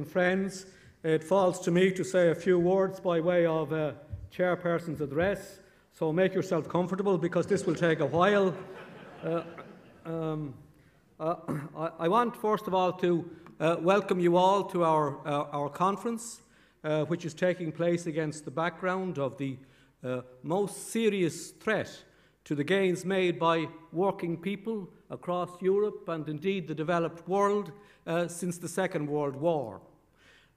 And friends, it falls to me to say a few words by way of a chairperson's address, so make yourself comfortable because this will take a while. I want first of all to welcome you all to our conference, which is taking place against the background of the most serious threat to the gains made by working people across Europe and indeed the developed world since the Second World War.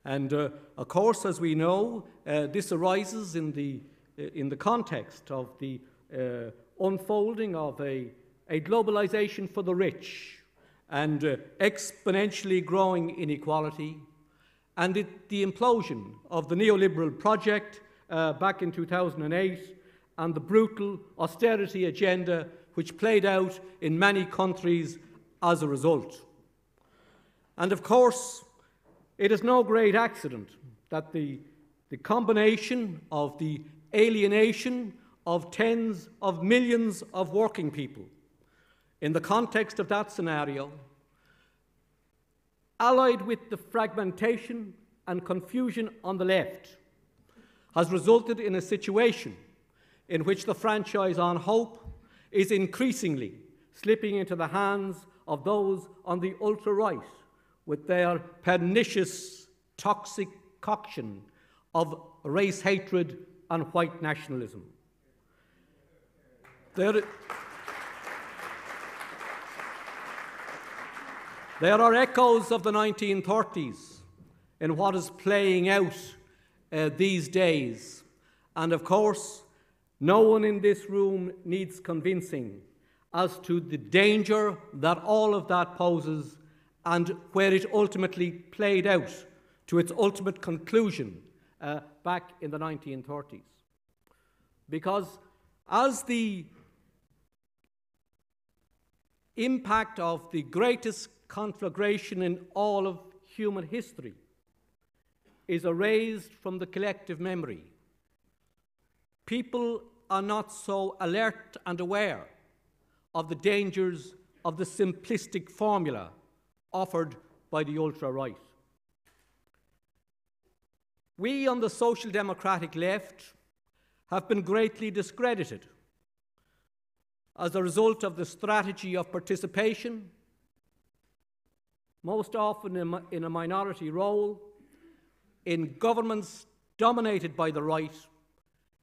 And of course, as we know, this arises in the context of the unfolding of a globalization for the rich and exponentially growing inequality, and the implosion of the neoliberal project back in 2008 and the brutal austerity agenda which played out in many countries as a result. And of course, it is no great accident that the combination of the alienation of tens of millions of working people in the context of that scenario, allied with the fragmentation and confusion on the left, has resulted in a situation in which the franchise on hope is increasingly slipping into the hands of those on the ultra-right with their pernicious, toxic coction of race hatred and white nationalism. There are echoes of the 1930s in what is playing out these days. And of course, no one in this room needs convincing as to the danger that all of that poses and where it ultimately played out to its ultimate conclusion back in the 1930s. Because as the impact of the greatest conflagration in all of human history is erased from the collective memory, people are not so alert and aware of the dangers of the simplistic formula offered by the ultra-right. We on the social democratic left have been greatly discredited as a result of the strategy of participation, most often in a minority role, in governments dominated by the right,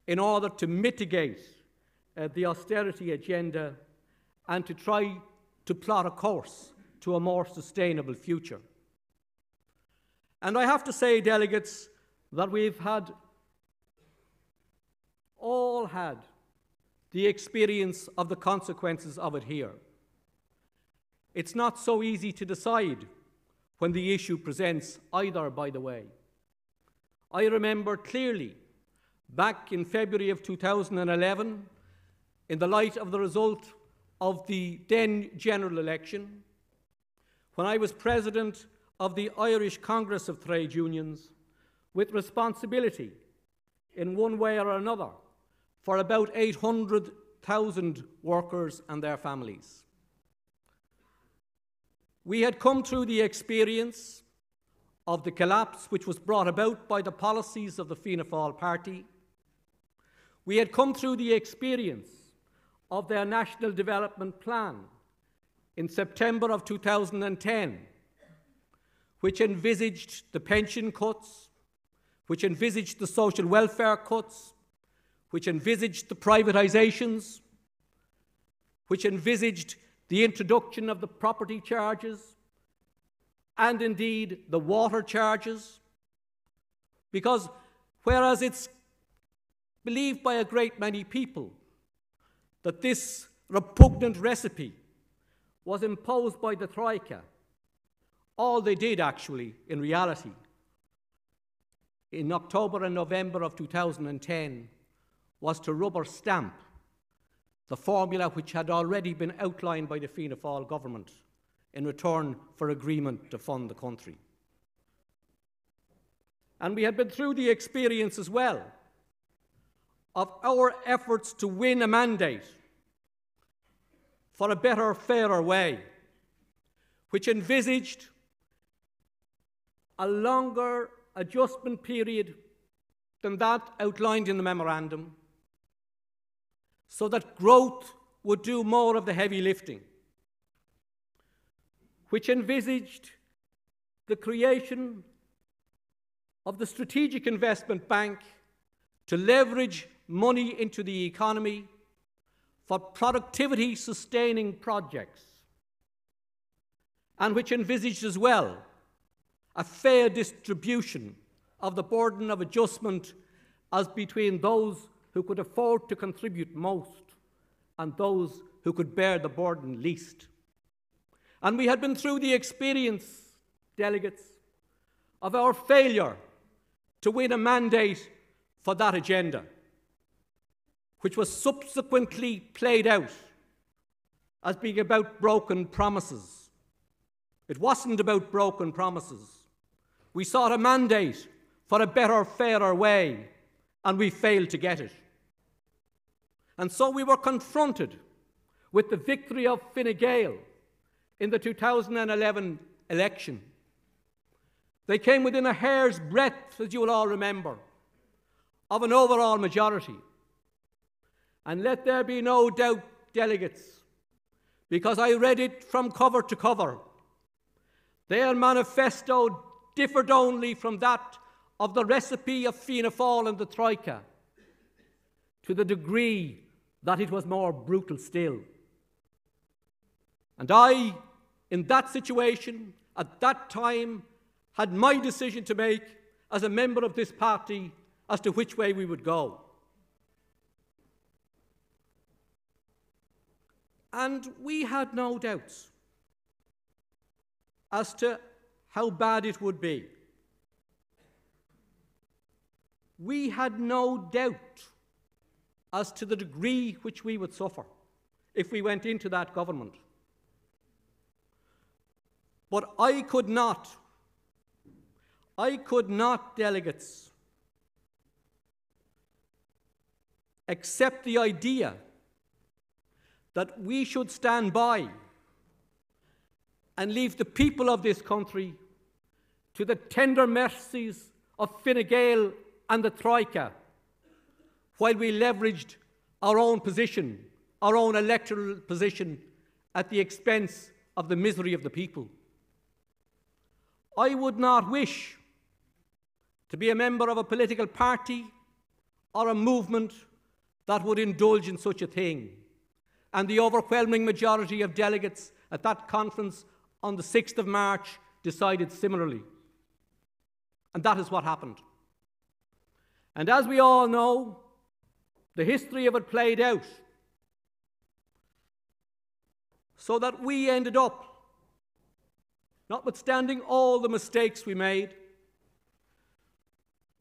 in order to mitigate the austerity agenda and to try to plot a course to a more sustainable future. And I have to say, delegates, that we've all had the experience of the consequences of it here. It's not so easy to decide when the issue presents either, by the way. I remember clearly back in February of 2011, in the light of the result of the then general election, when I was president of the Irish Congress of Trade Unions, with responsibility in one way or another for about 800,000 workers and their families. We had come through the experience of the collapse which was brought about by the policies of the Fianna Fáil party. We had come through the experience of their National Development Plan in September of 2010, which envisaged the pension cuts, which envisaged the social welfare cuts, which envisaged the privatisations, which envisaged the introduction of the property charges, and indeed the water charges. Because whereas it's believed by a great many people that this repugnant recipe was imposed by the Troika, all they did actually, in reality, in October and November of 2010, was to rubber stamp the formula which had already been outlined by the Fianna Fáil government in return for agreement to fund the country. And we had been through the experience as well of our efforts to win a mandate for a better, fairer way, which envisaged a longer adjustment period than that outlined in the memorandum, so that growth would do more of the heavy lifting, which envisaged the creation of the Strategic Investment Bank to leverage money into the economy for productivity-sustaining projects, and which envisaged as well a fair distribution of the burden of adjustment as between those who could afford to contribute most and those who could bear the burden least. And we had been through the experience, delegates, of our failure to win a mandate for that agenda, which was subsequently played out as being about broken promises. It wasn't about broken promises. We sought a mandate for a better, fairer way, and we failed to get it. And so we were confronted with the victory of Fine Gael in the 2011 election. They came within a hair's breadth, as you will all remember, of an overall majority. And let there be no doubt, delegates, because I read it from cover to cover, their manifesto differed only from that of the recipe of Fianna Fáil and the Troika, to the degree that it was more brutal still. And I, in that situation, at that time, had my decision to make as a member of this party as to which way we would go. And we had no doubts as to how bad it would be. We had no doubt as to the degree which we would suffer if we went into that government. But I could not, delegates, accept the idea that we should stand by and leave the people of this country to the tender mercies of Fine Gael and the Troika, while we leveraged our own position, our own electoral position, at the expense of the misery of the people. I would not wish to be a member of a political party or a movement that would indulge in such a thing. And the overwhelming majority of delegates at that conference on the 6th of March decided similarly. And that is what happened. And as we all know, the history of it played out so that we ended up, notwithstanding all the mistakes we made,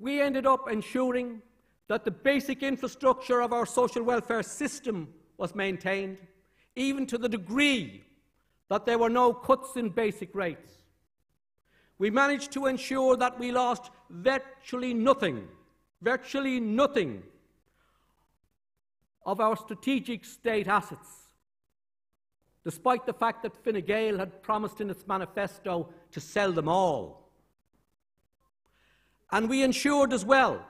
we ended up ensuring that the basic infrastructure of our social welfare system was maintained, even to the degree that there were no cuts in basic rates. We managed to ensure that we lost virtually nothing of our strategic state assets, despite the fact that Fine Gael had promised in its manifesto to sell them all. And we ensured as well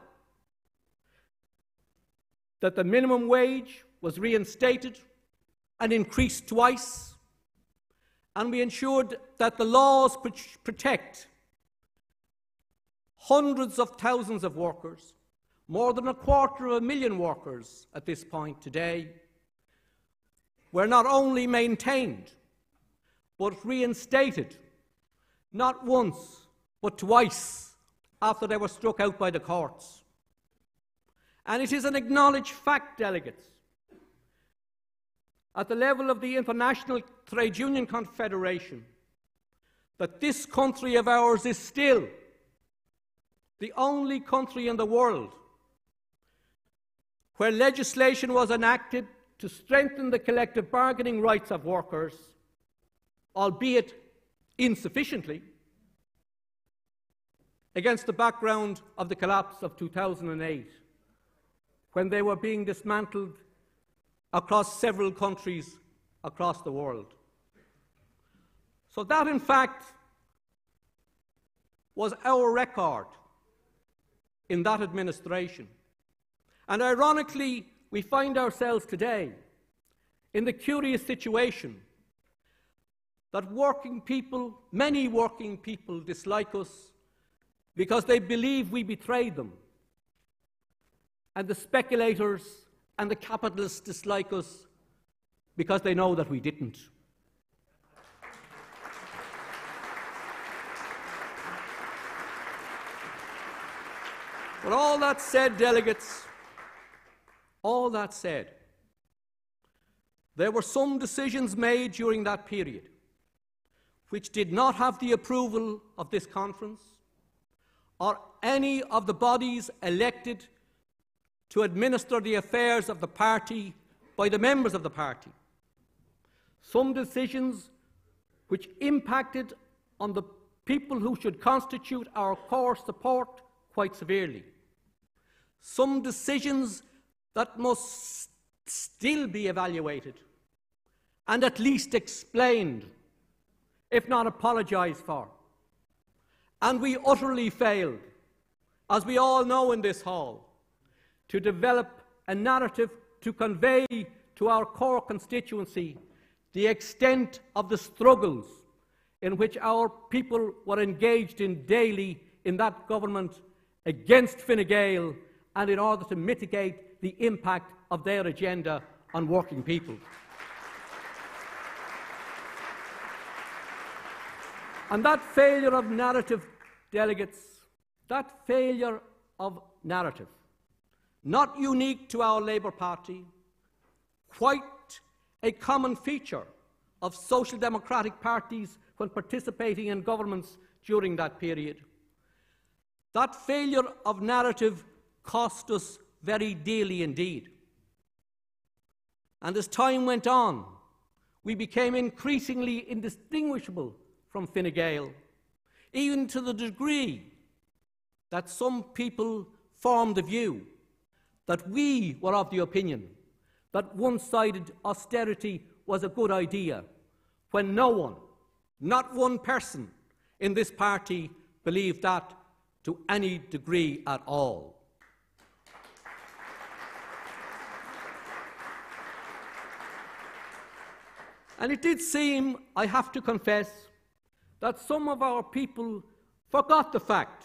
that the minimum wage was reinstated and increased twice, and we ensured that the laws which protect hundreds of thousands of workers, more than 250,000 workers at this point today, were not only maintained, but reinstated, not once, but twice, after they were struck out by the courts. And it is an acknowledged fact, delegates, at the level of the International Trade Union Confederation, that this country of ours is still the only country in the world where legislation was enacted to strengthen the collective bargaining rights of workers, albeit insufficiently, against the background of the collapse of 2008, when they were being dismantled across several countries across the world. So that, in fact, was our record in that administration. And ironically, we find ourselves today in the curious situation that working people, many working people, dislike us because they believe we betrayed them. And the speculators and the capitalists dislike us because they know that we didn't. But all that said, delegates, all that said, there were some decisions made during that period which did not have the approval of this conference or any of the bodies elected to administer the affairs of the party by the members of the party. Some decisions which impacted on the people who should constitute our core support quite severely. Some decisions that must still be evaluated and at least explained, if not apologised for. And we utterly failed, as we all know in this hall, to develop a narrative to convey to our core constituency the extent of the struggles in which our people were engaged in daily in that government against Fine Gael and in order to mitigate the impact of their agenda on working people. And that failure of narrative, delegates, that failure of narrative, not unique to our Labour Party, quite a common feature of social democratic parties when participating in governments during that period. That failure of narrative cost us very dearly indeed. And as time went on, we became increasingly indistinguishable from Fine Gael, even to the degree that some people formed the view that we were of the opinion that one-sided austerity was a good idea, when no one, not one person in this party, believed that to any degree at all. And it did seem, I have to confess, that some of our people forgot the fact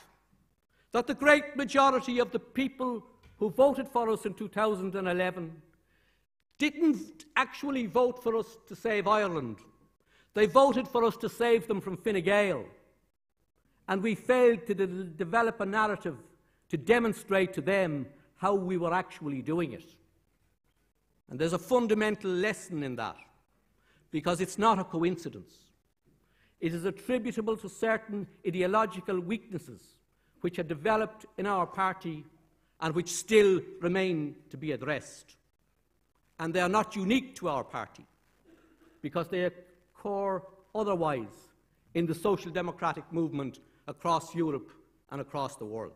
that the great majority of the people who voted for us in 2011 didn't actually vote for us to save Ireland. They voted for us to save them from Fine Gael. And we failed to develop a narrative to demonstrate to them how we were actually doing it. And there's a fundamental lesson in that, because it's not a coincidence. It is attributable to certain ideological weaknesses which had developed in our party and which still remain to be addressed. And they are not unique to our party, because they occur otherwise in the social democratic movement across Europe and across the world.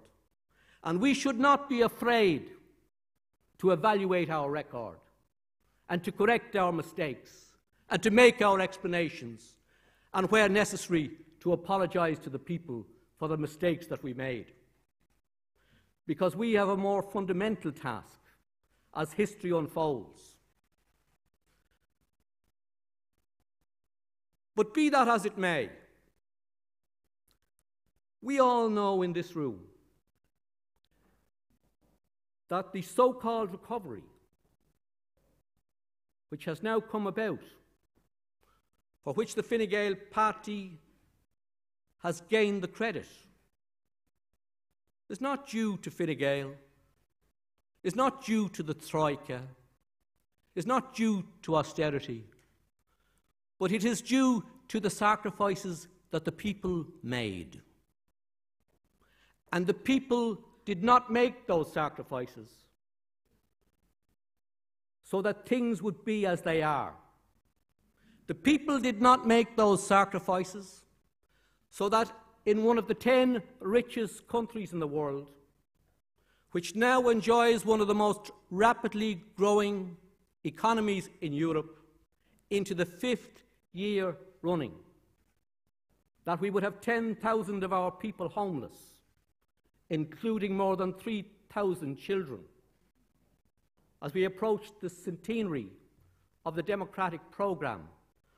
And we should not be afraid to evaluate our record and to correct our mistakes and to make our explanations, and where necessary to apologise to the people for the mistakes that we made. Because we have a more fundamental task as history unfolds. But be that as it may, we all know in this room that the so-called recovery, which has now come about, for which the Fine Gael party has gained the credit, is not due to Fine Gael, is not due to the Troika, is not due to austerity, but it is due to the sacrifices that the people made. And the people did not make those sacrifices so that things would be as they are. The people did not make those sacrifices so that in one of the 10 richest countries in the world, which now enjoys one of the most rapidly growing economies in Europe, into the 5th year running, that we would have 10,000 of our people homeless, including more than 3,000 children, as we approached the centenary of the democratic programme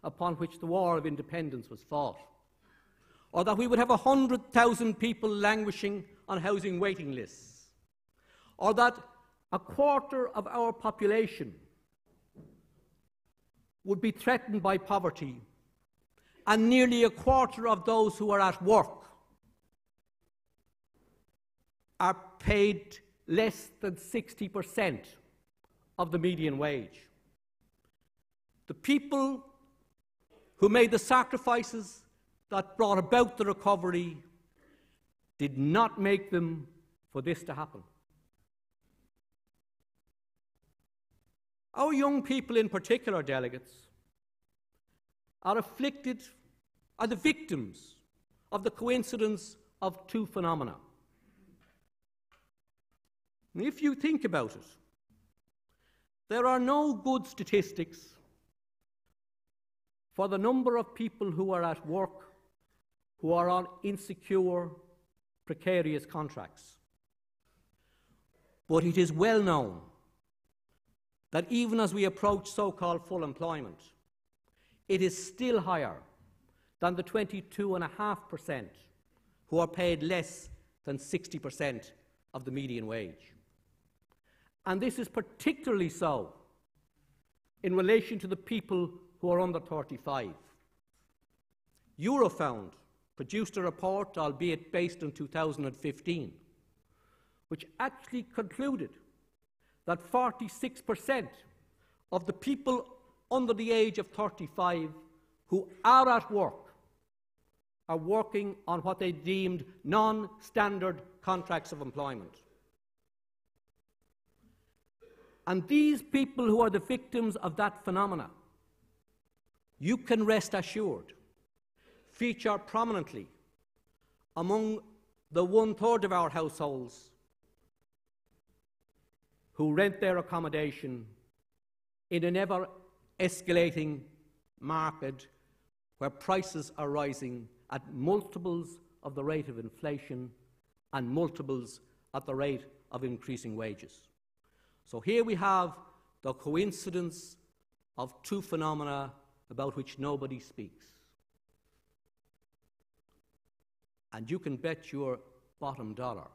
upon which the War of Independence was fought, or that we would have 100,000 people languishing on housing waiting lists, or that a quarter of our population would be threatened by poverty, and nearly a quarter of those who are at work are paid less than 60% of the median wage. The people who made the sacrifices that brought about the recovery did not make them for this to happen. Our young people in particular, delegates, are the victims of the coincidence of two phenomena. And if you think about it, there are no good statistics for the number of people who are at work who are on insecure, precarious contracts. But it is well known that even as we approach so-called full employment, it is still higher than the 22.5% who are paid less than 60% of the median wage. And this is particularly so in relation to the people who are under 35. Eurofound produced a report, albeit based on 2015, which actually concluded that 46% of the people under the age of 35 who are at work are working on what they deemed non-standard contracts of employment. And these people who are the victims of that phenomena, you can rest assured, feature prominently among the 1/3 of our households who rent their accommodation in an ever-escalating market where prices are rising at multiples of the rate of inflation and multiples at the rate of increasing wages. So here we have the coincidence of two phenomena about which nobody speaks. And you can bet your bottom dollar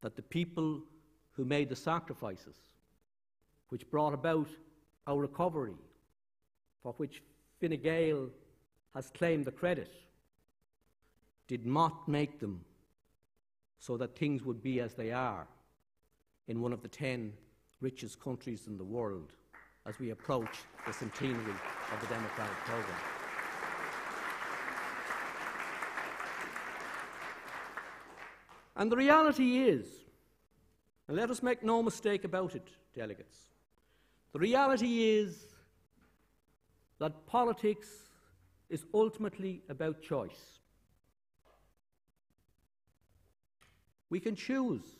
that the people who made the sacrifices which brought about our recovery, for which Fine Gael has claimed the credit, did not make them so that things would be as they are in one of the 10 richest countries in the world as we approach the centenary of the democratic programme. And the reality is, and let us make no mistake about it, delegates, the reality is that politics is ultimately about choice. We can choose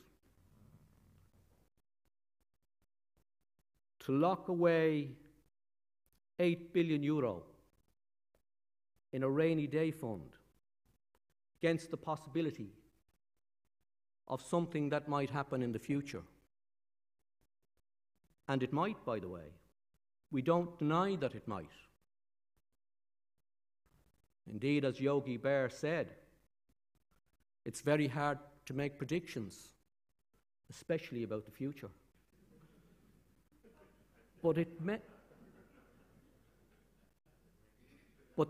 to lock away €8 billion in a rainy day fund against the possibility of something that might happen in the future. And it might, by the way. We don't deny that it might. Indeed, as Yogi Berra said, it's very hard to make predictions, especially about the future. But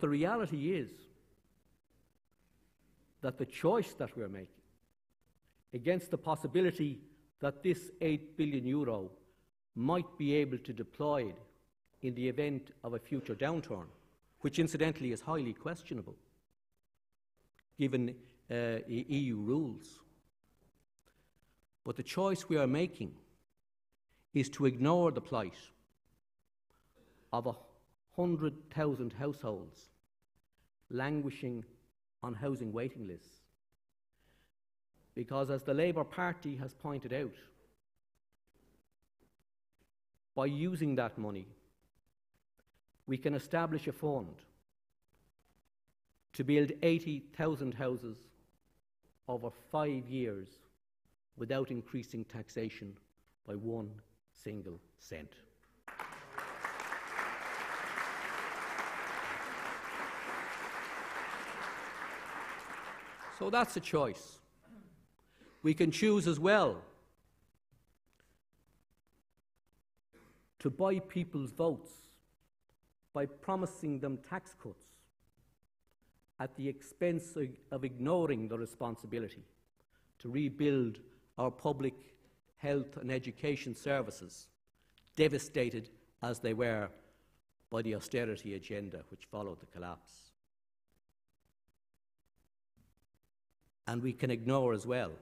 the reality is that the choice that we're making against the possibility that this €8 billion might be able to deploy in the event of a future downturn, which incidentally is highly questionable given EU rules. But the choice we are making is to ignore the plight of 100,000 households languishing on housing waiting lists. Because, as the Labour Party has pointed out, by using that money, we can establish a fund to build 80,000 houses over 5 years without increasing taxation by 1 single cent. So that's a choice. We can choose as well to buy people's votes by promising them tax cuts at the expense of ignoring the responsibility to rebuild our public health and education services, devastated as they were by the austerity agenda which followed the collapse. And we can ignore as well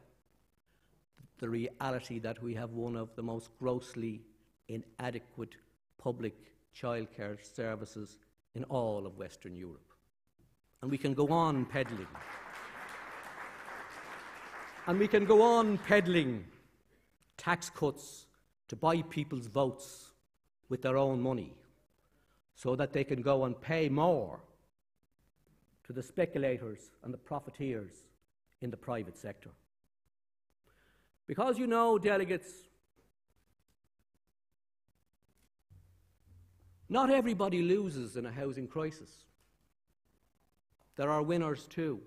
the reality that we have one of the most grossly inadequate public childcare services in all of Western Europe. And we can go on peddling. And we can go on peddling tax cuts to buy people's votes with their own money so that they can go and pay more to the speculators and the profiteers in the private sector. Because you know, delegates, not everybody loses in a housing crisis. There are winners too.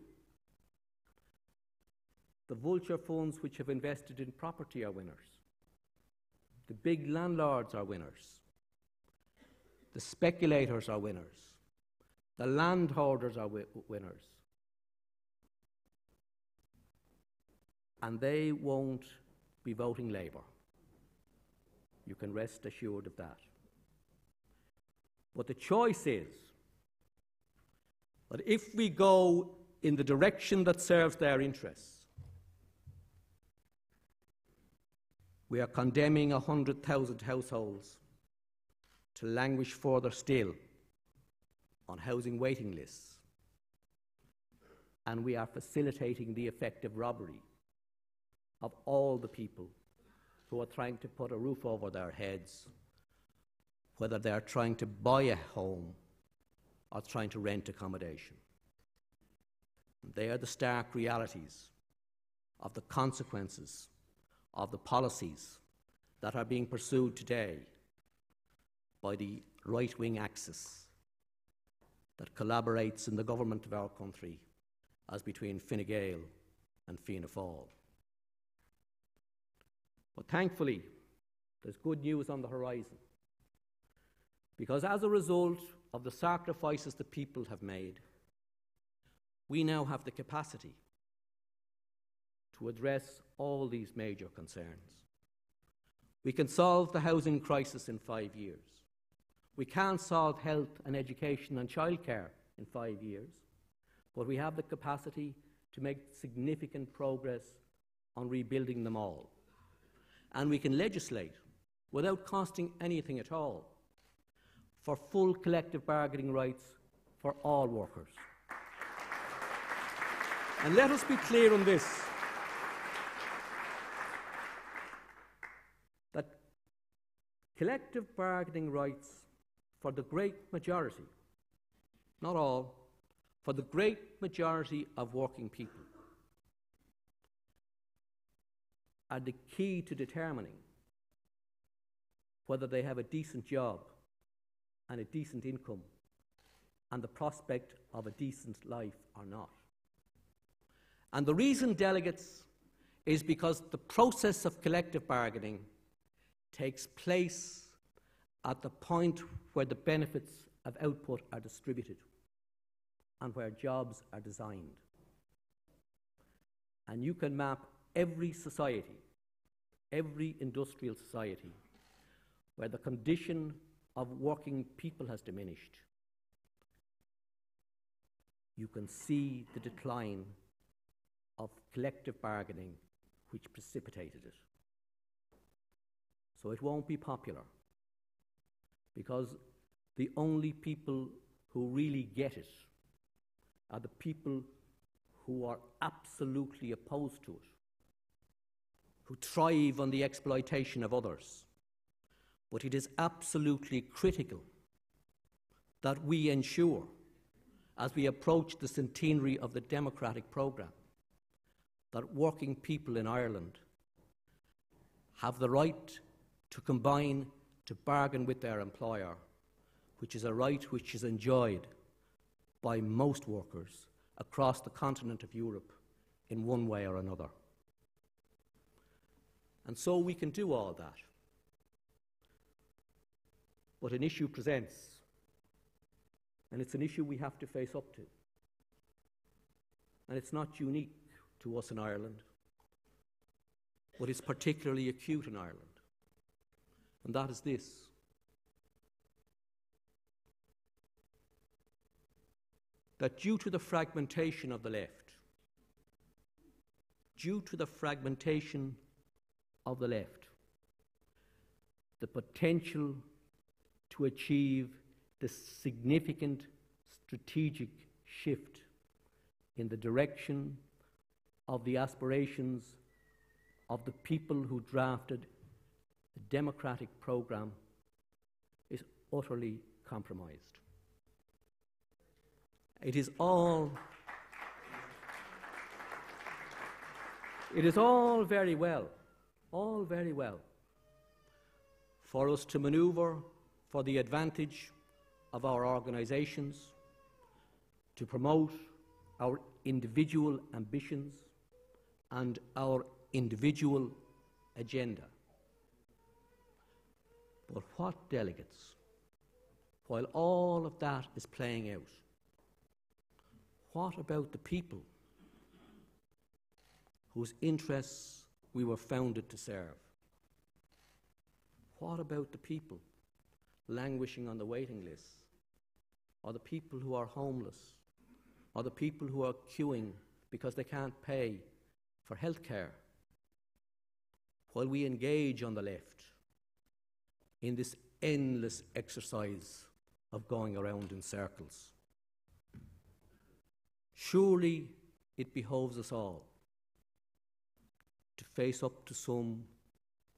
The vulture funds which have invested in property are winners. The big landlords are winners. The speculators are winners. The landholders are winners. And they won't be voting Labour. You can rest assured of that. But the choice is that if we go in the direction that serves their interests, we are condemning 100,000 households to languish further still on housing waiting lists, and we are facilitating the effective robbery of all the people who are trying to put a roof over their heads, whether they are trying to buy a home or trying to rent accommodation. They are the stark realities of the consequences of the policies that are being pursued today by the right-wing axis that collaborates in the government of our country as between Fine Gael and Fianna Fáil. But thankfully, there's good news on the horizon, because as a result of the sacrifices the people have made, we now have the capacity to address all these major concerns. We can solve the housing crisis in 5 years. We can't solve health and education and childcare in 5 years, but we have the capacity to make significant progress on rebuilding them all. And we can legislate without costing anything at all for full collective bargaining rights for all workers. And let us be clear on this, that collective bargaining rights for the great majority, not all, for the great majority of working people are the key to determining whether they have a decent job and a decent income and the prospect of a decent life or not. And the reason, delegates, is because the process of collective bargaining takes place at the point where the benefits of output are distributed and where jobs are designed. And you can map every society, every industrial society, where the condition of working people has diminished. You can see the decline of collective bargaining which precipitated it. So it won't be popular, because the only people who really get it are the people who are absolutely opposed to it, who thrive on the exploitation of others. But it is absolutely critical that we ensure as we approach the centenary of the democratic programme, that working people in Ireland have the right to combine to bargain with their employer, which is a right which is enjoyed by most workers across the continent of Europe in one way or another. And so we can do all that. But an issue presents, and it's an issue we have to face up to. And it's not unique to us in Ireland, but it's particularly acute in Ireland. And that is this: that due to the fragmentation of the left, the potential to achieve the significant strategic shift in the direction of the aspirations of the people who drafted the democratic programme is utterly compromised. It is all very well for us to manoeuvre for the advantage of our organisations, to promote our individual ambitions and our individual agenda. But what, delegates, while all of that is playing out, what about the people whose interests we were founded to serve? What about the people languishing on the waiting lists, or the people who are homeless, or the people who are queuing because they can't pay for health care, while we engage on the left in this endless exercise of going around in circles? Surely it behoves us all to face up to some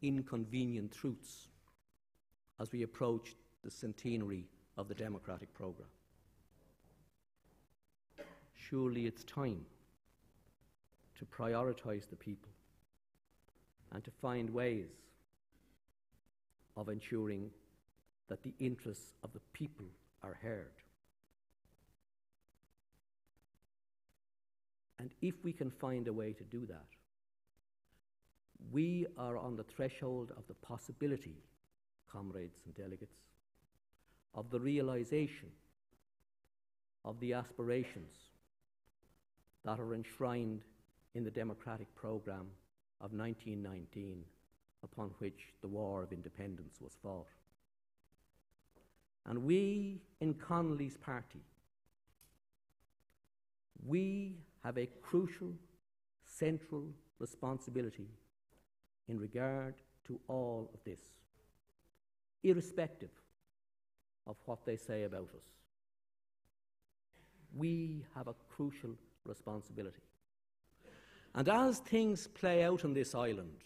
inconvenient truths as we approach the centenary of the democratic programme. Surely it's time to prioritise the people and to find ways of ensuring that the interests of the people are heard. And if we can find a way to do that, we are on the threshold of the possibility, comrades and delegates, of the realisation of the aspirations that are enshrined in the democratic programme of 1919, upon which the War of Independence was fought. And we in Connolly's party, we have a crucial, central responsibility in regard to all of this, irrespective of what they say about us. We have a crucial responsibility. And as things play out on this island,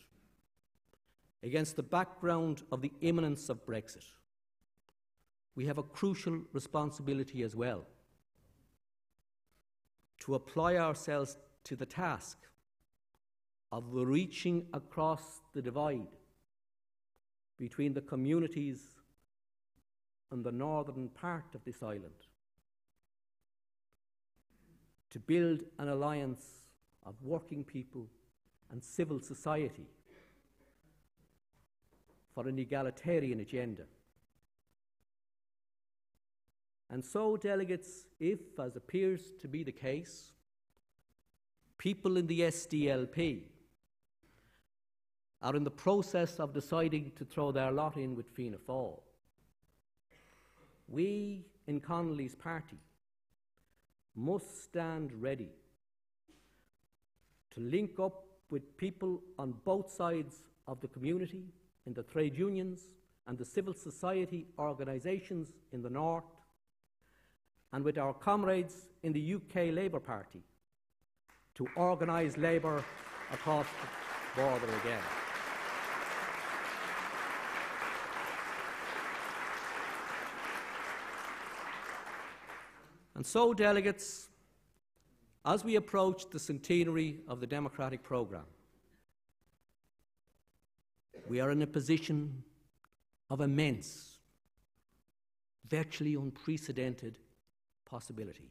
against the background of the imminence of Brexit, we have a crucial responsibility as well to apply ourselves to the task of reaching across the divide between the communities on the northern part of this island, to build an alliance of working people and civil society for an egalitarian agenda. And so, delegates, if, as appears to be the case, people in the SDLP are in the process of deciding to throw their lot in with Fianna Fáil, we in Connolly's party must stand ready to link up with people on both sides of the community, in the trade unions and the civil society organisations in the north, and with our comrades in the UK Labour Party to organise labour across the border again. And so, delegates, as we approach the centenary of the democratic programme, we are in a position of immense, virtually unprecedented possibility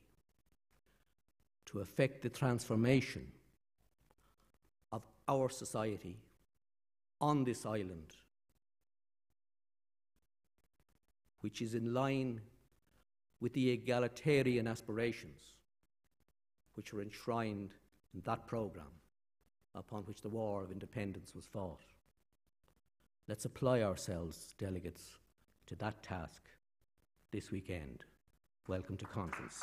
to effect the transformation of our society on this island, which is in line with the egalitarian aspirations which were enshrined in that programme upon which the War of Independence was fought. Let's apply ourselves, delegates, to that task this weekend. Welcome to conference.